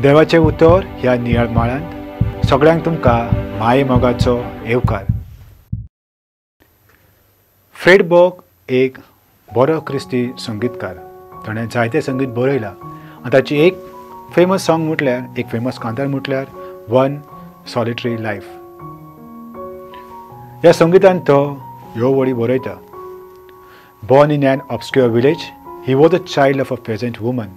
देवाचे उतर ह्या नियाळ माळांत सगळ्यांक तुमकां माये मोगाचो येवकार। फ्रेड बॉक एक बरो क्रिस्ती संगीतकार। ताणें जायते संगीत बरयलां आनी ताची एक फेमस सॉंग म्हटल्यार एक फेमस कांतार म्हटल्यार वन सॉलिटरी लायफ। ह्या संगीतांत तो ह्यो वळी बरयता। Born in an obscure village, he was the child of a peasant woman.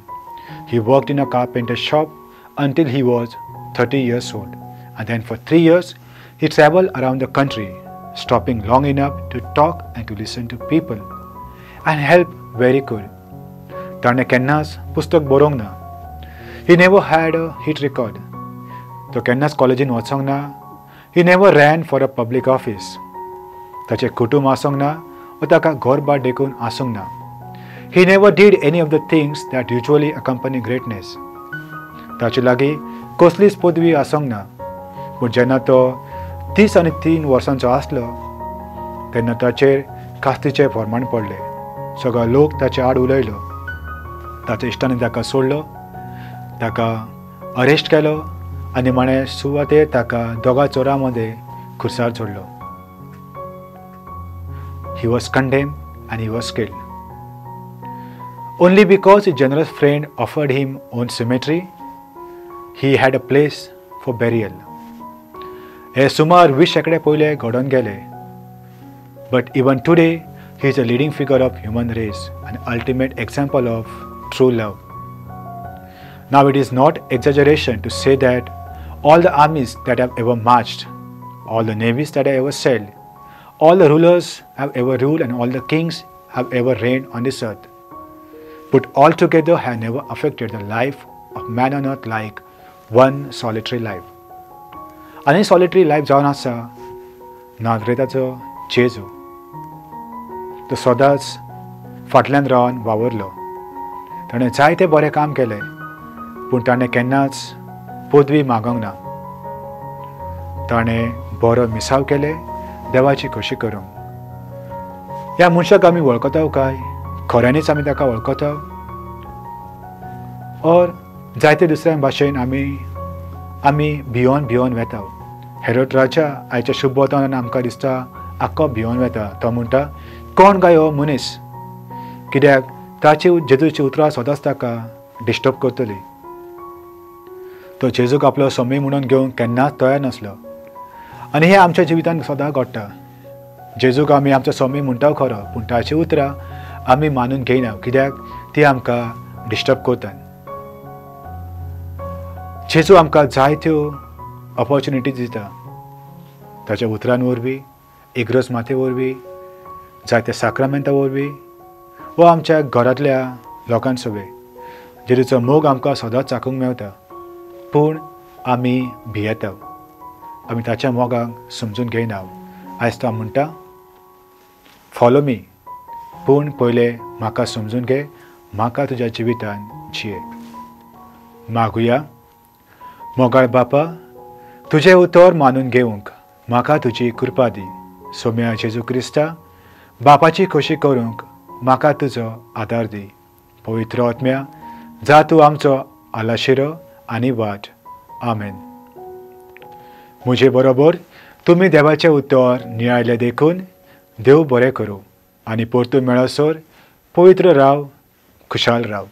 He worked in a carpenter shop until he was 30 years old, and then for 3 years he traveled around the country, stopping long enough to talk and to listen to people and help very good. ताणें केन्नाच पुस्तक बरोवंक ना। He never had a hit record. तो केन्नाच कॉलेजीन वचोंक ना। He never ran for a public office. ताचें कुटुंब आसूंक ना वा ताका घरबार देखून आसूंक ना। He never did any of the things that usually accompany greatness. ताचे लागीं कसलीच पदवी आसूंक ना। पूण जेन्ना तो 30 आनी 3 वर्सांचो आसलो तेन्ना ताचेर कास्तीचें फर्माण पडलें। सगळो लोक ताचे आड उलयलो। ताच्या इश्टांनी ताका सोडलो, ताका अरेस्ट केलो आनी माणे सुवातेर ताका दोगा चोरां मदें खुर्सार सोडलो। He was condemned and he was killed. Only because his generous friend offered him own cemetery, he had a place for burial. हे सुमार 20 शेकडे पयले घडोवन गेले. But even today, he is a leading figure of human race, an ultimate example of true love. Now it is not exaggeration to say that all the armies that have ever marched, all the navies that have ever sailed, all the rulers have ever ruled and all the kings have ever reigned on this earth, put all together have never affected the life of man on earth like one solitary life. Any solitary life जावन आसा नाजरेताचो जेजू। तो सदांच फाटल्यान रावन वावरलो। ताणें जायते बरें काम केलें, पूण ताणें केन्नाच पदवी मागोंक ना। ताणें बरो मिसाव केले देवाची खोशी करूंक। ह्या मनशाक आमी वळखता काय? खऱ्यांनीच आमी ताका वळखता? और जायते दुसऱ्या भाशेन आमी भियोन वेता। हेरोद राजा आयच्या शुभ वतान आमकां दिसता आख्खो भियोन वेता। तो म्हणटा, कोण काय हो मनीस? कित्याक ताची जेजूची उतरां सदांच ताका डिस्टर्ब करतली। तो जेजूक आपलो समय म्हणून घेवंक केन्नाच तयार नासलो आनी हें आमच्या जिवितांत सदां घडटा। जेजूक आमी आमचो समय म्हणटा खरो, पूण ताची उतरां आमी मानून घेयना कित्याक ती आमकां डिस्टर्ब करतात। जेजू आमकां जायत्यो ऑपॉर्च्युनिटीज दिता। ताच्या उतरां वरवीं, इग्रोज माते वरवीं, जायत्या साक्रामेंटा वरवीं वा आमच्या घरांतल्या लोकां सोबे जेजूचो मोग आमकां सदांच चाखूंक मेवता। पूण आमी भियेता, आमी ताच्या मोगाक समजून घेयना। आयज तो म्हणटा, फॉलो मी, पूण पयले म्हाका समजून घे, म्हाका तुज्या जिवितान जिये। मागुया। मोगाळ बापा, तुजें उतर मानून घेवंक म्हाका तुजी कृपा दी। सोम्या जेजू क्रिस्ता, बापाची खोशी करूंक म्हाका तुजो आदार दी। पवित्र आत्म्या, जा तूं आमचो आलाशिरो आनी वाट। आमेन। म्हजे बरोबर तुमी देवाचें उतर नियाळें देखून देव बरें करूं आनी परतून मेळसर पवित्र राव, खुशाल राव।